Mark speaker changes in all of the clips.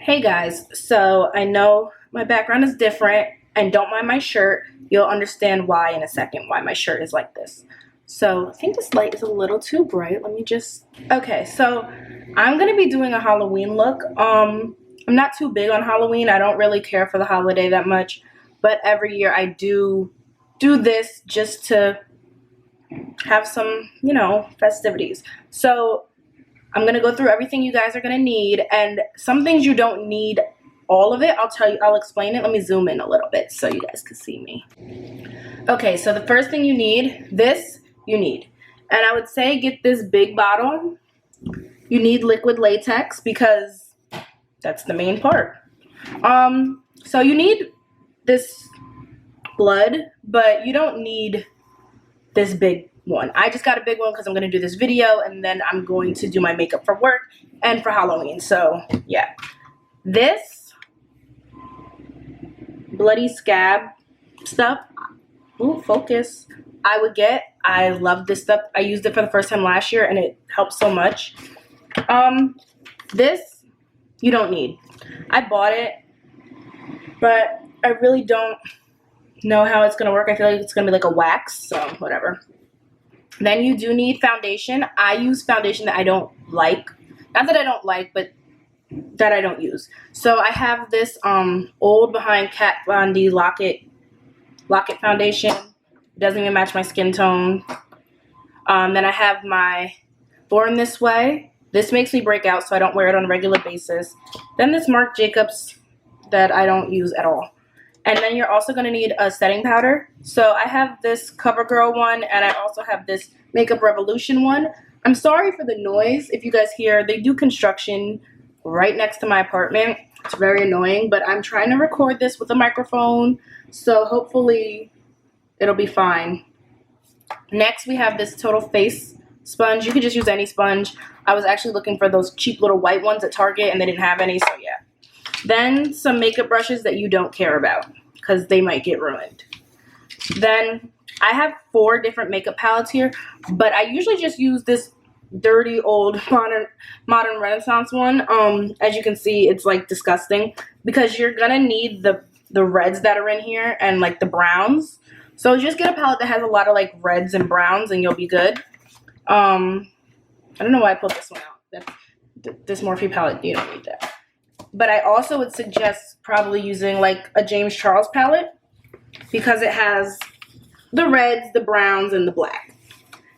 Speaker 1: Hey guys, so I know my background is different and don't mind my shirt. You'll understand why in a second, why my shirt is like this. So I think this light is a little too bright. Okay, so I'm gonna be doing a Halloween look. I'm not too big on Halloween. I don't really care for the holiday that much, but every year I do this just to have some, festivities. So I'm gonna go through everything you guys are gonna need, and some things you don't need all of it. I'll explain it. Let me zoom in a little bit so you guys can see me. Okay, so the first thing you need, and I would say get this big bottle. You need liquid latex because that's the main part. So you need this blood, but you don't need this big one. I just got a big one because I'm going to do this video and then I'm going to do my makeup for work and for Halloween. So yeah, this bloody scab stuff, ooh, focus, I love this stuff. I used it for the first time last year and it helped so much. This you don't need. I bought it, but I really don't know how it's going to work. I feel like it's going to be like a wax, so whatever. Then you do need foundation. I use foundation that I don't like. Not that I don't like, but that I don't use. So I have this old behind Kat Von D Lock-It foundation. It doesn't even match my skin tone. Then I have my Born This Way. This makes me break out, so I don't wear it on a regular basis. Then this Marc Jacobs that I don't use at all. And then you're also going to need a setting powder. So I have this CoverGirl one, and I also have this Makeup Revolution one. I'm sorry for the noise. If you guys hear, they do construction right next to my apartment. It's very annoying, but I'm trying to record this with a microphone, so hopefully it'll be fine. Next, we have this Total Face sponge. You could just use any sponge. I was actually looking for those cheap little white ones at Target, and they didn't have any, so yeah. Then some makeup brushes that you don't care about because they might get ruined. Then I have 4 different makeup palettes here, but I usually just use this dirty old modern Renaissance one. As you can see, it's like disgusting because you're gonna need the reds that are in here and like the browns. So just get a palette that has a lot of like reds and browns and you'll be good. I don't know why I pulled this one out. This Morphe palette, you don't need that. But I also would suggest probably using like a James Charles palette because it has the reds, the browns, and the black.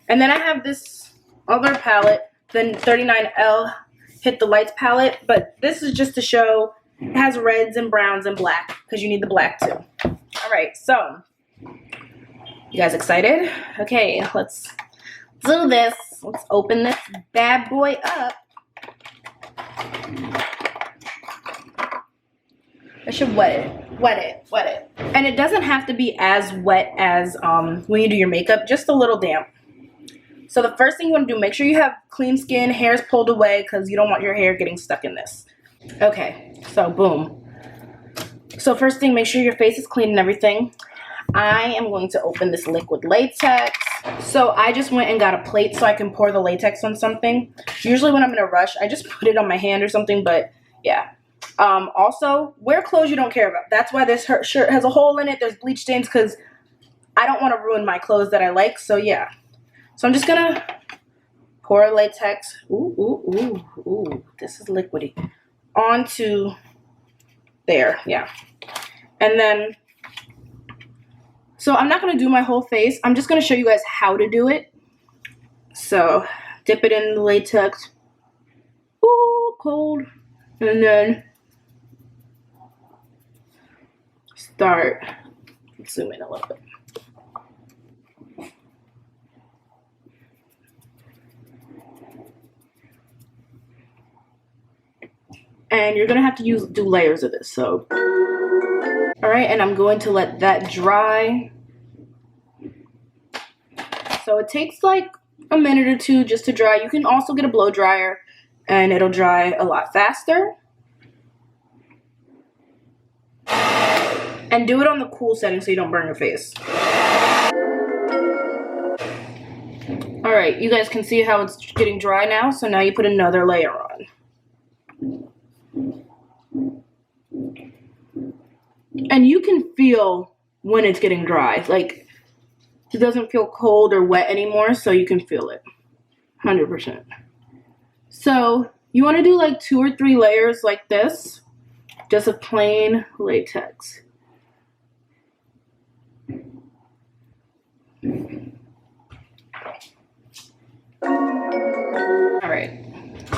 Speaker 1: And then I have this other palette, the 39L Hit the Lights palette, but this is just to show it has reds and browns and black because you need the black too. All right, so you guys excited? Okay, let's do this. Let's open this bad boy up. I should wet it. And it doesn't have to be as wet as when you do your makeup, just a little damp. So the first thing you want to do, make sure you have clean skin, hair's pulled away because you don't want your hair getting stuck in this. Okay, so boom. So first thing, make sure your face is clean and everything. I am going to open this liquid latex. So I just went and got a plate so I can pour the latex on something. Usually when I'm in a rush, I just put it on my hand or something, but yeah. Also, wear clothes you don't care about. That's why this shirt has a hole in it. There's bleach stains because I don't want to ruin my clothes that I like. So yeah. So I'm just going to pour latex. Ooh. This is liquidy. Onto there. Yeah. And then, so I'm not going to do my whole face. I'm just going to show you guys how to do it. So dip it in the latex. Ooh, cold. And then start, let's zoom in a little bit. And you're gonna have to do layers of this, so. All right, and I'm going to let that dry. So it takes like a minute or two just to dry. You can also get a blow dryer and it'll dry a lot faster. And do it on the cool setting so you don't burn your face. Alright, you guys can see how it's getting dry now, so now you put another layer on. And you can feel when it's getting dry. Like, it doesn't feel cold or wet anymore, so you can feel it. 100%. So you want to do like 2 or 3 layers like this. Just a plain latex. Alright.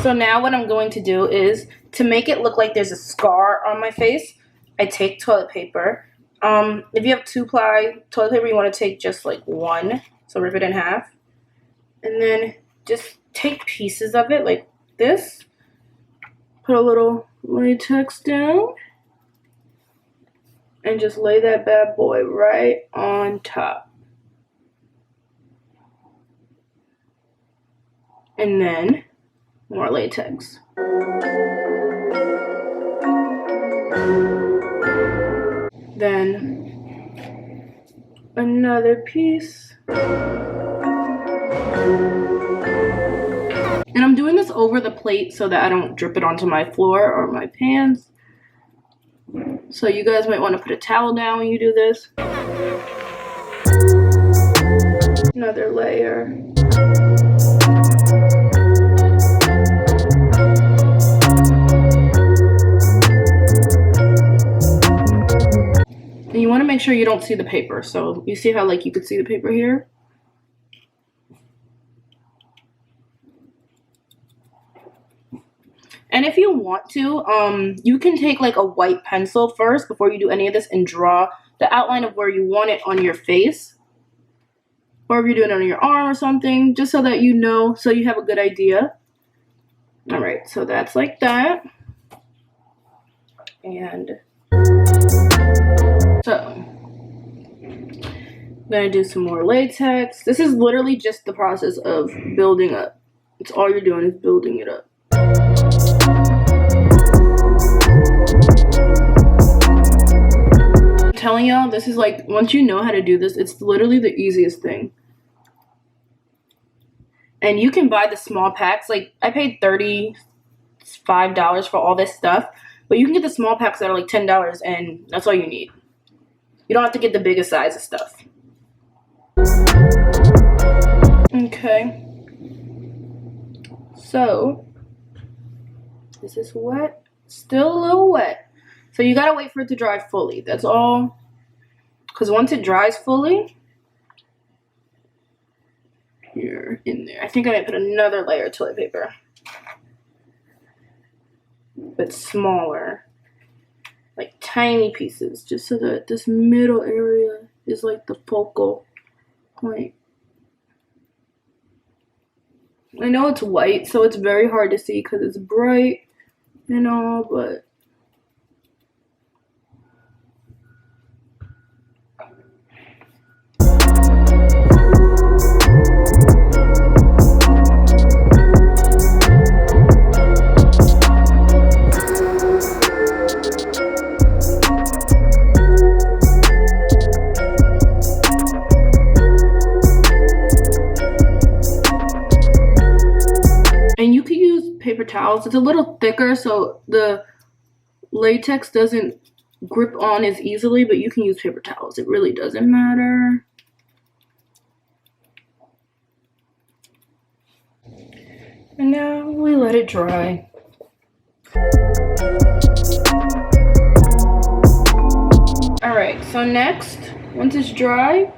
Speaker 1: So now what I'm going to do is, to make it look like there's a scar on my face, I take toilet paper. If you have 2-ply toilet paper, you want to take just like 1. So rip it in half. And then just take pieces of it like this. Put a little latex down. And just lay that bad boy right on top. And then more latex. Then another piece. And I'm doing this over the plate so that I don't drip it onto my floor or my pans. So you guys might want to put a towel down when you do this. Another layer. And you want to make sure you don't see the paper. So you see how like you could see the paper here? And if you want to, you can take like a white pencil first before you do any of this and draw the outline of where you want it on your face. Or if you're doing it on your arm or something, just so that you know, so you have a good idea. Alright, so that's like that. And so, I'm gonna do some more latex. This is literally just the process of building up. It's all you're doing is building it up. I'm telling y'all, this is like, once you know how to do this, it's literally the easiest thing. And you can buy the small packs. Like, I paid $35 for all this stuff. But you can get the small packs that are like $10, and that's all you need. You don't have to get the biggest size of stuff. Okay. So, is this wet? Still a little wet. So you gotta wait for it to dry fully. That's all. Because once it dries fully, you're in there. I think I might put another layer of toilet paper. But smaller. Like tiny pieces. Just so that this middle area is like the focal point. I know it's white, so it's very hard to see because it's bright and all, but and you can use paper towels. It's a little thicker, so the latex doesn't grip on as easily, but you can use paper towels. It really doesn't matter. And now we let it dry. Alright, so next, once it's dry,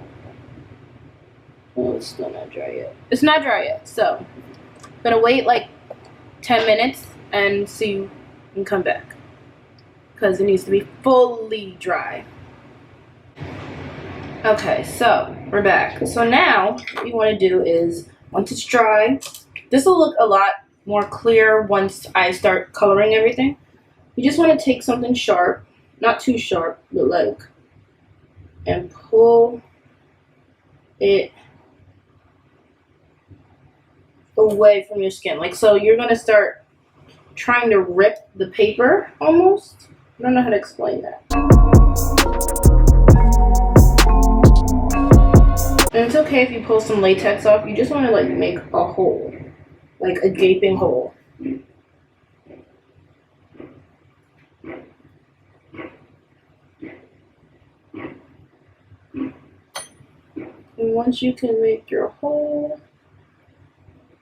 Speaker 1: oh, it's still not dry yet. It's not dry yet, so I'm gonna wait like 10 minutes and see and come back. Because it needs to be fully dry. Okay, so we're back. So now what you want to do is, once it's dry, this will look a lot more clear once I start coloring everything. You just want to take something sharp, not too sharp, but like, and pull it away from your skin. Like, so you're going to start trying to rip the paper almost. I don't know how to explain that. And it's okay if you pull some latex off. You just want to like make a hole, like a gaping hole. And once you can make your hole,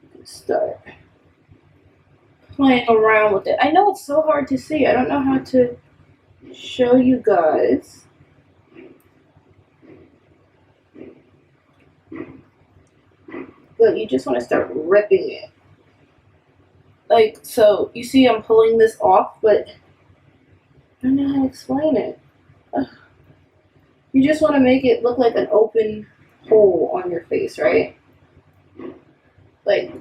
Speaker 1: you can start playing around with it. I know it's so hard to see. I don't know how to show you guys. But you just want to start ripping it. Like, so you see I'm pulling this off, but I don't know how to explain it. You just want to make it look like an open hole on your face, right? Like,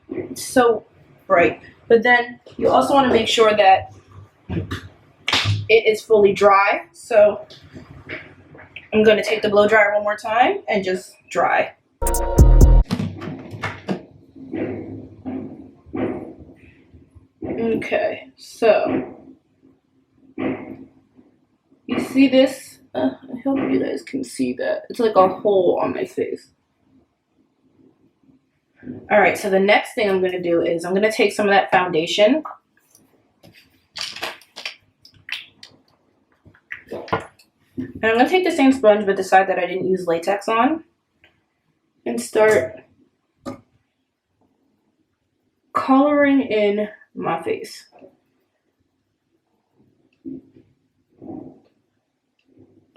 Speaker 1: it's so bright. But then you also want to make sure that it is fully dry. So I'm going to take the blow dryer one more time and just dry. Okay, so you see this? I hope you guys can see that. It's like a hole on my face. Alright, so the next thing I'm going to do is I'm going to take some of that foundation. And I'm going to take the same sponge but the side that I didn't use latex on. And start coloring in my face.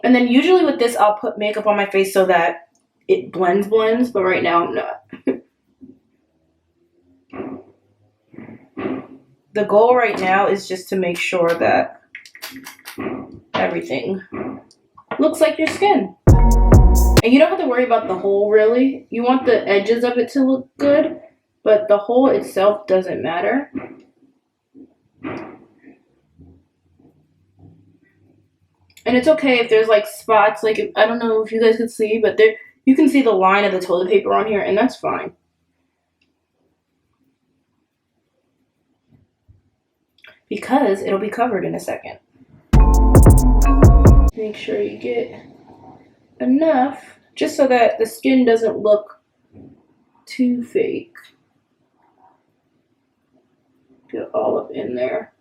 Speaker 1: And then usually with this I'll put makeup on my face so that it blends, but right now I'm not. The goal right now is just to make sure that everything looks like your skin. And you don't have to worry about the hole really. You want the edges of it to look good, but the hole itself doesn't matter. And it's okay if there's like spots, like I don't know if you guys can see, but there you can see the line of the toilet paper on here, and that's fine. Because it'll be covered in a second. Make sure you get enough just so that the skin doesn't look too fake. Get all up in there.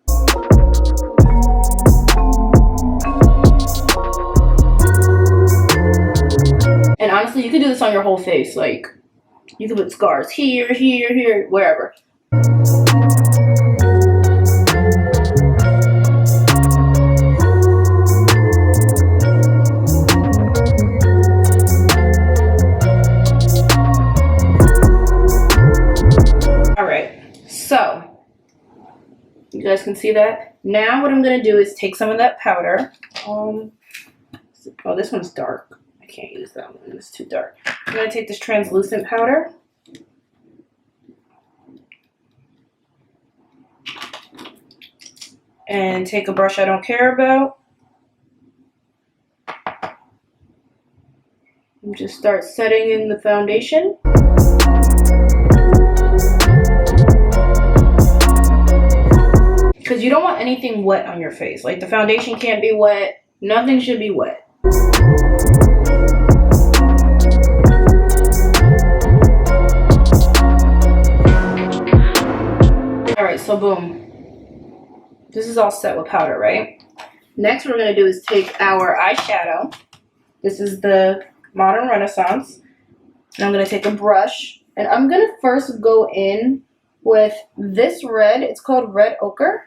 Speaker 1: And honestly, you could do this on your whole face. Like, you could put scars here, here, here, wherever. So, you guys can see that. Now what I'm going to do is take some of that powder. Oh, this one's dark. I can't use that one. It's too dark. I'm going to take this translucent powder. And take a brush I don't care about. And just start setting in the foundation. Because you don't want anything wet on your face. Like the foundation can't be wet. Nothing should be wet. Alright, so boom. This is all set with powder, right? Next what we're going to do is take our eyeshadow. This is the Modern Renaissance. And I'm going to take a brush. And I'm going to first go in with this red. It's called Red Ochre.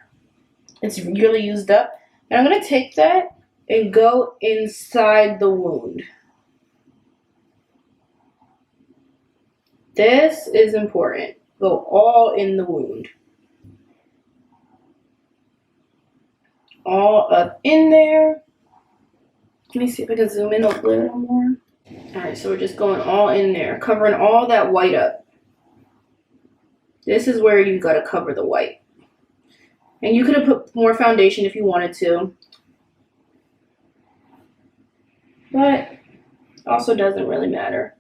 Speaker 1: It's really used up. And I'm going to take that and go inside the wound. This is important. Go all in the wound. All up in there. Let me see if I can zoom in a little more. Alright, so we're just going all in there, covering all that white up. This is where you gotta cover the white. And you could have put more foundation if you wanted to. But also doesn't really matter.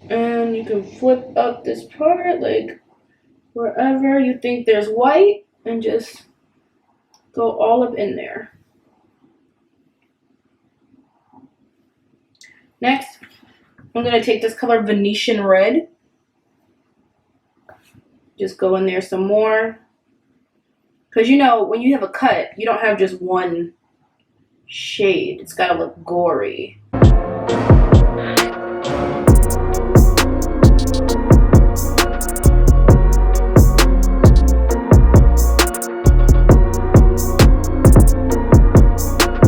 Speaker 1: And you can flip up this part, like wherever you think there's white, and just go all up in there. Next, I'm going to take this color Venetian Red. Just go in there some more. Because you know, when you have a cut, you don't have just one shade. It's got to look gory.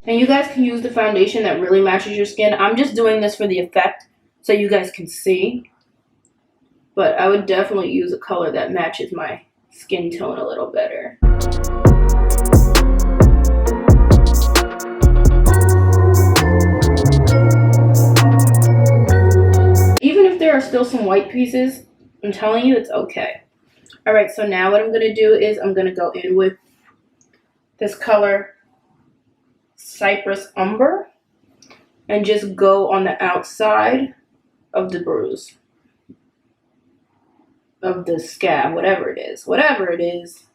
Speaker 1: And you guys can use the foundation that really matches your skin. I'm just doing this for the effect so you guys can see. But I would definitely use a color that matches my skin tone a little better. Even if there are still some white pieces, I'm telling you, it's okay. Alright, so now what I'm going to do is I'm going to go in with this color, Cypress Umber, and just go on the outside of the bruise. Of the scab, whatever it is. Whatever it is.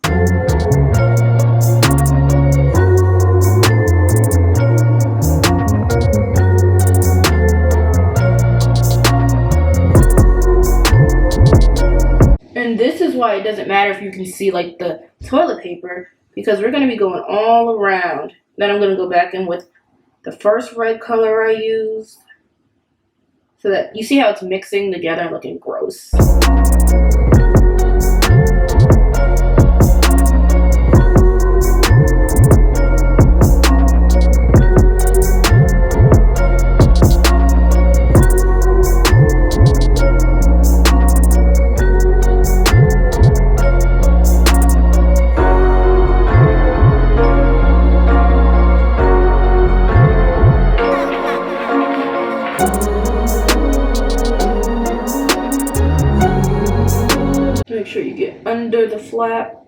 Speaker 1: And this is why it doesn't matter if you can see like the toilet paper, because we're going to be going all around. Then I'm going to go back in with the first red color I used, so that you see how it's mixing together and looking gross. Make sure you get under the flap.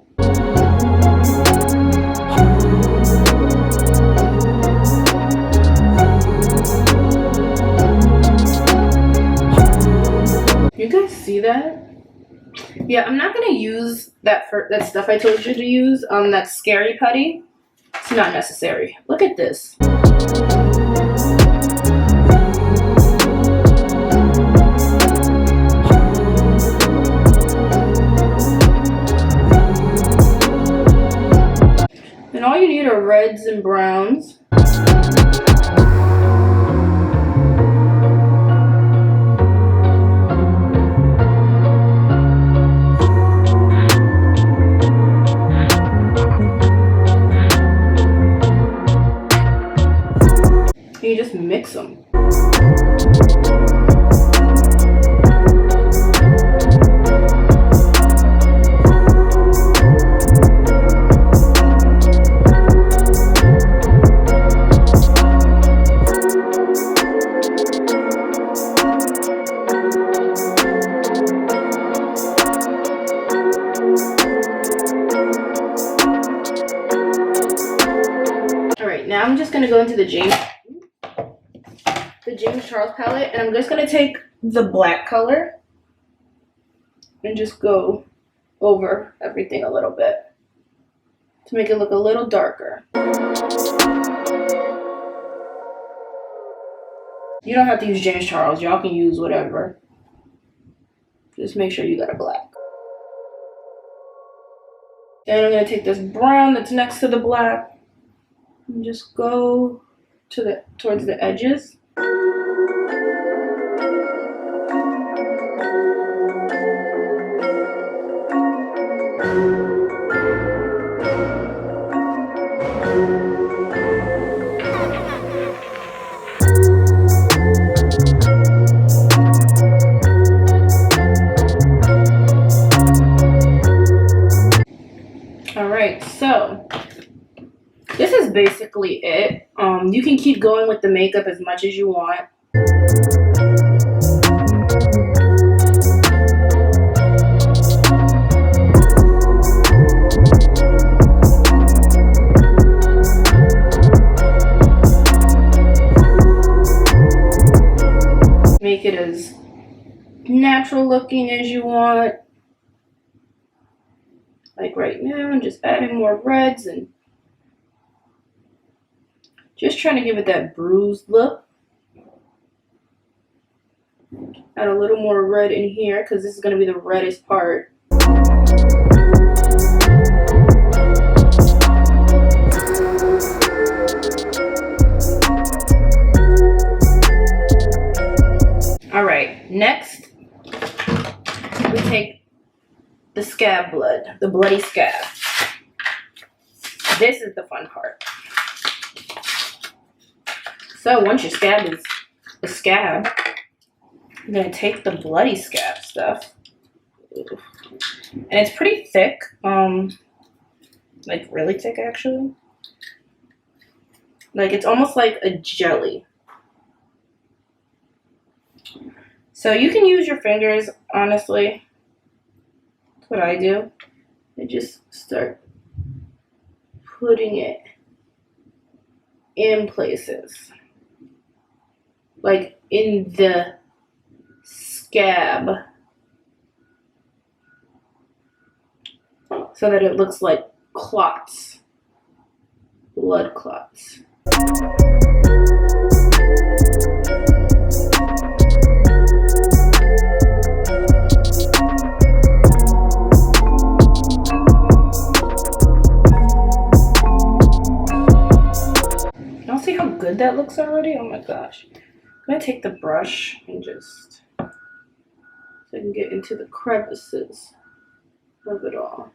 Speaker 1: You guys see that? Yeah, I'm not gonna use that stuff I told you to use on that scary putty. It's not necessary. Look at this. And all you need are reds and browns. And you just mix them. Now I'm just going to go into the James Charles palette, and I'm just going to take the black color and just go over everything a little bit to make it look a little darker. You don't have to use James Charles. Y'all can use whatever. Just make sure you got a black. Then I'm going to take this brown that's next to the black and just go to towards the edges. Alright, so this is basically it. You can keep going with the makeup as much as you want. Make it as natural looking as you want. Like right now, I'm just adding more reds and just trying to give it that bruised look. Add a little more red in here because this is going to be the reddest part. Next, we take the scab blood, the bloody scab. This is the fun part. So once your scab is a scab, I'm gonna take the bloody scab stuff. And it's pretty thick, like really thick actually. Like it's almost like a jelly. So you can use your fingers, honestly. That's what I do. I just start putting it in places. Like in the scab. So that it looks like clots. Blood clots. Y'all see how good that looks already? Oh my gosh. I'm gonna take the brush and just so I can get into the crevices of it all.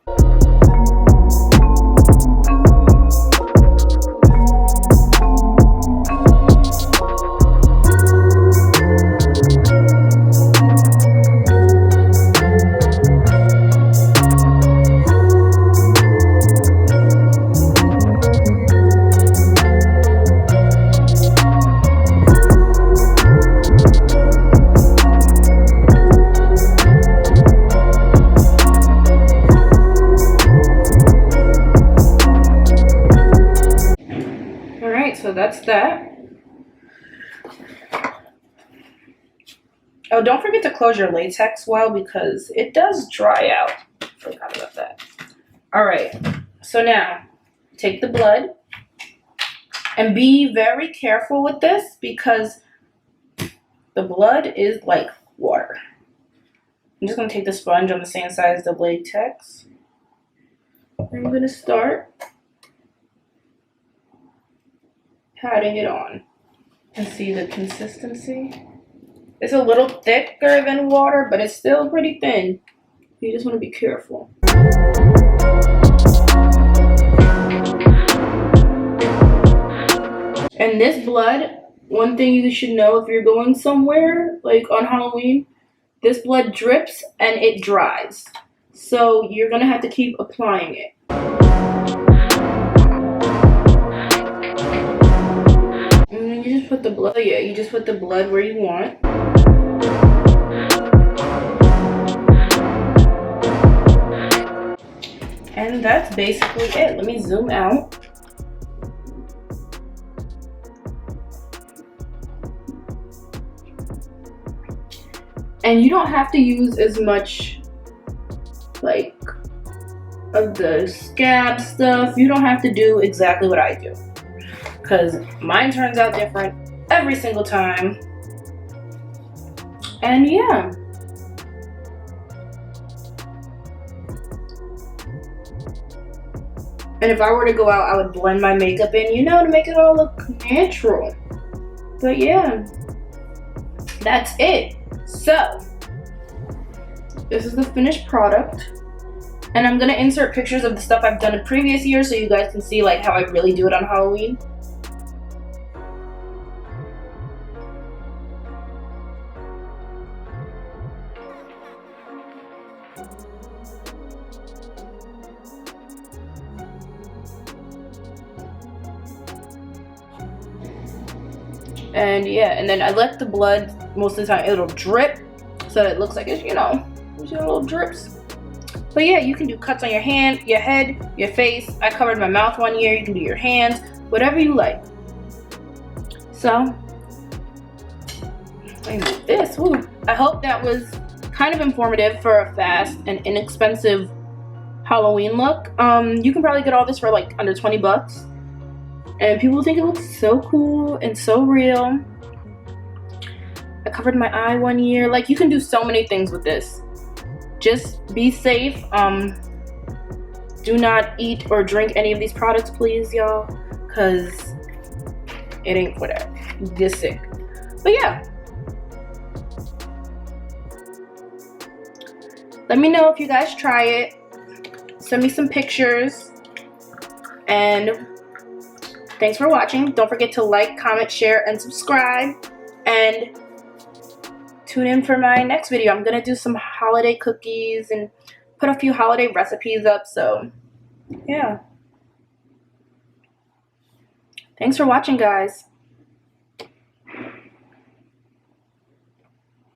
Speaker 1: So that's that. Oh, don't forget to close your latex well because it does dry out. Forgot about that. All right, so now take the blood and be very careful with this because the blood is like water. I'm just gonna take the sponge on the same size as the latex. I'm gonna start patting it on and see the consistency. It's a little thicker than water, but it's still pretty thin. You just want to be careful. And this blood, one thing you should know if you're going somewhere, like on Halloween, this blood drips and it dries. So you're gonna have to keep applying it. You just put the blood, yeah, you just put the blood where you want. And that's basically it. Let me zoom out. And you don't have to use as much like of the scab stuff. You don't have to do exactly what I do, because mine turns out different every single time. And yeah. And if I were to go out, I would blend my makeup in, you know, to make it all look natural. But yeah, that's it. So, this is the finished product. And I'm gonna insert pictures of the stuff I've done in previous years so you guys can see like how I really do it on Halloween. And yeah, and then I let the blood, most of the time it'll drip so it looks like it's, you know, little drips. But yeah, you can do cuts on your hand, your head, your face. I covered my mouth one year. You can do your hands, whatever you like. So, this, woo. I hope that was kind of informative for a fast and inexpensive Halloween look. You can probably get all this for like under 20 bucks. And people think it looks so cool and so real. I covered my eye one year. Like, you can do so many things with this. Just be safe. Do not eat or drink any of these products, please, y'all, because it ain't for that. You get sick. But yeah. Let me know if you guys try it. Send me some pictures. And thanks for watching. Don't forget to like, comment, share, and subscribe. And tune in for my next video. I'm going to do some holiday cookies and put a few holiday recipes up. So, yeah. Thanks for watching, guys.